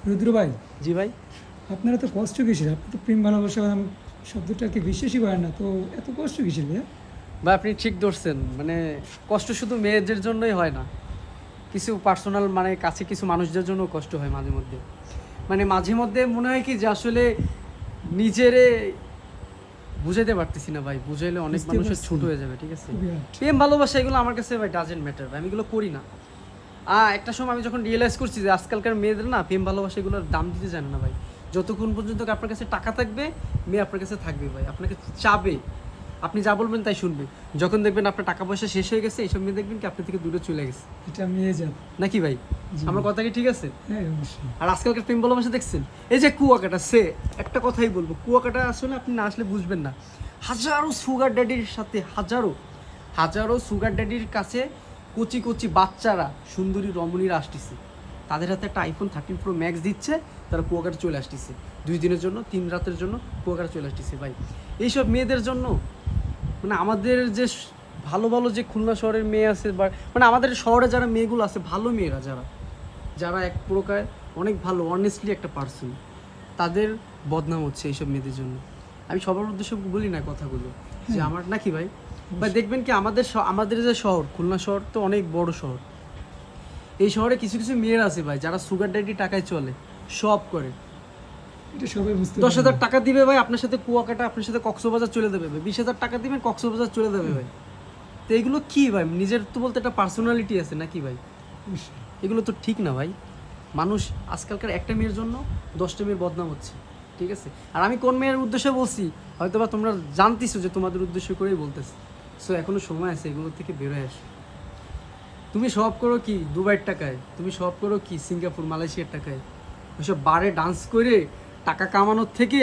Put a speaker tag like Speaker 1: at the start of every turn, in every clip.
Speaker 1: রুদ্র ভাই,
Speaker 2: জি ভাই।
Speaker 1: আপনারা তো কষ্ট কিসের? আপনি তো প্রেম ভালোবাসা শব্দটাকে বিশ্বাসই করেন না, তো এত কষ্ট কিসের ভাইয়া?
Speaker 2: ভাই আপনি ঠিক ধরছেন, মানে কষ্ট শুধু মেয়েদের জন্যই হয় না, কিছু পার্সোনাল মানে কাছে কিছু মানুষদের জন্য কষ্ট হয় মাঝে মধ্যে। মানে মাঝে মধ্যে মনে হয় কি যে আসলে নিজেরে বুঝাইতে পারতেছি না ভাই, বুঝাইলে অনেক
Speaker 1: বুঝতে
Speaker 2: মানুষের
Speaker 1: পারছি।
Speaker 2: ছোট হয়ে যাবে, ঠিক আছে?
Speaker 1: খুবই hard।
Speaker 2: প্রেম ভালোবাসা এগুলো আমার কাছে ভাই ডাজেন্ট ম্যাটার ভাই, আমি এগুলো করি না। একটা সময় আমি যখন রিয়েলাইজ করছি যে আজকালকার মেয়েদের না প্রেম ভালোবাসা এগুলোর দাম দিতে জানে না ভাই। যতক্ষণ পর্যন্ত আপনার কাছে টাকা থাকবে মেয়ে আপনার কাছে থাকবে ভাই, আপনাকে চাবে, আপনি যা বলবেন তাই শুনবে। যখন দেখবেন আপনার টাকা পয়সা শেষ হয়ে গেছে এইসব মেয়ে দেখবেন কি আপনার থেকে দূরে চলে গেছে,
Speaker 1: এটা মেয়ে জাত।
Speaker 2: নাকি ভাই?
Speaker 1: জি।
Speaker 2: আমার কথা কি ঠিক আছে?
Speaker 1: হ্যাঁ, অবশ্যই।
Speaker 2: আর আজকালকার প্রেম ভালোবাসা দেখছেন, এই যে কুয়াকাটা, সে একটা কথাই বলবো, কুয়াকাটা আসলে আপনি না আসলে বুঝবেন না। হাজারো সুগার ড্যাডির সাথে হাজারো সুগার ড্যাডির কাছে কচি কচি বাচ্চারা, সুন্দরী রমণীরা আসতেছে, তাদের হাতে একটা আইফোন 13 প্রো ম্যাক্স দিচ্ছে, তারা কুয়াকাটা চলে আসতেছে 2 দিনের জন্য, 3 রাতের জন্য কুয়াকাটা চলে আসতেছে ভাই। এইসব মেয়েদের জন্য মানে আমাদের যে ভালো ভালো যে খুলনা শহরের মেয়ে আছে, বা মানে আমাদের শহরে যারা মেয়েগুলো আছে ভালো মেয়েরা, যারা এক প্রকার অনেক ভালো অনেস্টলি একটা পার্সন, তাদের বদনাম হচ্ছে এইসব মেয়েদের জন্য। আমি সবার উদ্দেশ্যে বলি না কথাগুলো যে আমার, নাকি ভাই? ভাই দেখবেন কি আমাদের যে শহর, খুলনা শহর তো অনেক বড় শহর, এই শহরে কিছু কিছু মেয়েরা আছে ভাই যারা সুগার ড্যাডি টাকায় চলে, সব করে।
Speaker 1: এটা সবাই বুঝতে
Speaker 2: 10,000 টাকা দিবে ভাই আপনার সাথে কুয়াকাটা, আপনার সাথে কক্সবাজার চলে যাবে ভাই, 20,000 টাকা দিবেন কক্সবাজার চলে যাবে ভাই। তো এগুলো কি ভাই, নিজের তো বলতে একটা পার্সোনালিটি আছে নাকি ভাই?
Speaker 1: অবশ্যই।
Speaker 2: এগুলো তো ঠিক না ভাই। মানুষ আজকালকার একটা মেয়ের জন্য 10টা মেয়ের বদনাম হচ্ছে, ঠিক আছে? আর আমি কোন মেয়ের উদ্দেশ্যে বলছি হয়তো বা তোমরা জানতেছো যে তোমাদের উদ্দেশ্য করেই বলতেছি। সো এখনো সময় আছে, এগুলো থেকে বেরোয় আসো। তুমি সব করো কি দুবাইয়ের টাকায়, তুমি সব করো কি সিঙ্গাপুর মালয়েশিয়ার টাকায়, ওইসব বারে ডান্স করে টাকা কামানোর থেকে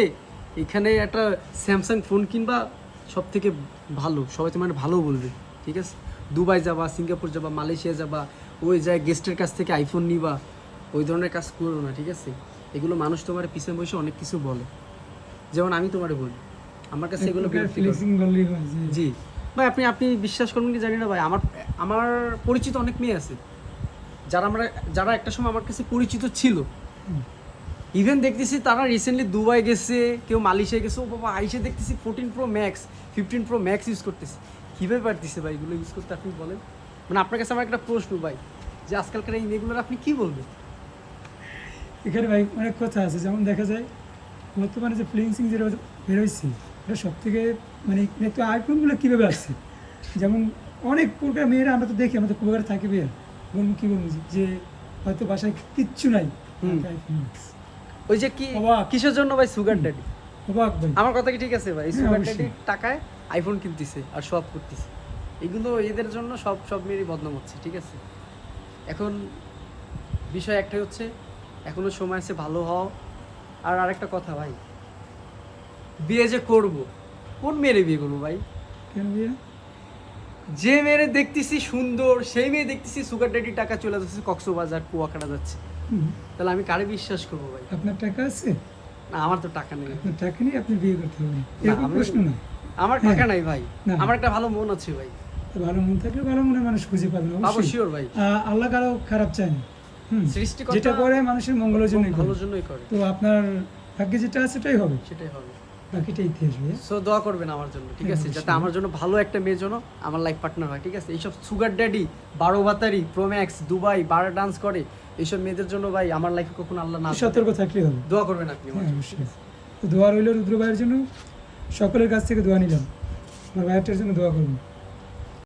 Speaker 2: এখানে একটা স্যামসাং ফোন কিনবা, সব থেকে ভালো, সবাই তোমার ভালো বলবে, ঠিক আছে? দুবাই যাবা, সিঙ্গাপুর যাবা, মালয়েশিয়া যাবা, ওই যায় গেস্টের কাছ থেকে আইফোন নিবা, ওই ধরনের কাজ করো না, ঠিক আছে? এগুলো মানুষ তোমার পিছনে বসে অনেক কিছু বলে, যেমন আমি তোমারে বলি, আমার কাছে এগুলো
Speaker 1: ফ্লেক্সিং বললেই হয় যে
Speaker 2: জি ভাই। আপনি বিশ্বাস করবেন কি জানি না ভাই, আমার পরিচিত অনেক মেয়ে আছে যারা একটা সময় আমার কাছে পরিচিত ছিল, ইভেন দেখতেছি তারা রিসেন্টলি দুবাই গেছে, কেউ মালয়েশিয়া গেছে, ও বাবা আইসে দেখতেছি 14 pro max 15 pro max use করতেছে। কীভাবে পারতেছে ভাই এগুলো ইউজ করতে, আপনি বলেন? মানে আপনার কাছে আমার একটা প্রশ্ন ভাই, যে আজকালকার এই মেয়েগুলোর আপনি কী বলবেন?
Speaker 1: এখানে ভাই অনেক কথা আছে। যেমন দেখা যায় বর্তমানে যে ফ্লেক্সিং যেটা বেরোচ্ছে, এটা সব থেকে মানে তো আইফোনগুলো কীভাবে আসছে, যেমন অনেক প্রকার মেয়েরা আমরা তো দেখি, আমাদের কুয়াকাটা থাকি ভাইয়া, বলুন কী বলবো যে হয়তো বাসায় কিচ্ছু নাই, আইফোন
Speaker 2: ওই যে কি
Speaker 1: অবাক।
Speaker 2: কিসের জন্য ভাই? Sugar daddy.
Speaker 1: অবাক ভাই।
Speaker 2: আমার কথা কি ঠিক আছে ভাই?
Speaker 1: হ্যাঁ,
Speaker 2: সুগার
Speaker 1: অবশ্যই।
Speaker 2: ড্যাডির টাকায় আইফোন কিনতেছে আর সব করতেছে, এগুলো এদের জন্য সব মেয়েরই বদনাম হচ্ছে, ঠিক আছে? এখন বিষয় একটাই হচ্ছে, এখনো সময় আছে ভালো হও। আর আরেকটা কথা ভাই, বিয়ে যে করব, কোন মেয়েরে বিয়ে করবো ভাই?
Speaker 1: কেন ভাইয়া?
Speaker 2: যে মেয়েরে দেখতেছি সুন্দর, সেই মেয়ে দেখতেছি সুগার ড্যাডির টাকা চলে যাচ্ছে কক্সবাজার কুয়াকাটা যাচ্ছে,
Speaker 1: হুম।
Speaker 2: তাহলে আমি কারে বিশ্বাস করবো ভাই?
Speaker 1: আপনার টাকা আছে?
Speaker 2: না, আমার তো টাকা নেই।
Speaker 1: আপনার টাকা নেই, আপনি বিয়ে করতে হবে এরকম প্রশ্ন না।
Speaker 2: আমার টাকা নাই ভাই,
Speaker 1: না।
Speaker 2: আমার একটা ভালো মন আছে ভাই।
Speaker 1: তো ভালো মন থাকলে ভালো মনের মানুষ খুঁজে পাবেন
Speaker 2: পাবো
Speaker 1: অবশ্যই।
Speaker 2: শিওর ভাই।
Speaker 1: আল্লাহ কারো খারাপ চায় না।
Speaker 2: সৃষ্টিকর্তা
Speaker 1: যেটা করে মানুষের মঙ্গলের জন্য
Speaker 2: ভালোর জন্যই করে,
Speaker 1: তো আপনার ভাগ্যে যেটা আছে সেটাই হবে,
Speaker 2: সেটাই হবে।
Speaker 1: বাকিটা ইতিহাস ভাইয়া।
Speaker 2: সো দোয়া করবেন আমার জন্য, ঠিক আছে?
Speaker 1: হ্যাঁ,
Speaker 2: যাতে
Speaker 1: অবশ্যই।
Speaker 2: আমার জন্য ভালো একটা মেয়ের জন্য আমার লাইফ পার্টনার হয়, ঠিক আছে? এইসব সুগার ড্যাডি, 12 বাতারি, প্রোম্যাক্স, দুবাই, বারে ডান্স করে এইসব মেয়েদের জন্য ভাই আমার লাইফে কখনো আল্লাহ না
Speaker 1: সতর্ক থাকলেই হবে।
Speaker 2: দোয়া করবেন আপনি আমার
Speaker 1: হ্যাঁ,
Speaker 2: জন্য,
Speaker 1: অবশ্যই। তো দোয়া রইল রুদ্র ভাইয়ের জন্য, সকলের কাছ থেকে দোয়া নিলাম, আমার ভাইয়ারটার জন্য দোয়া করবেন।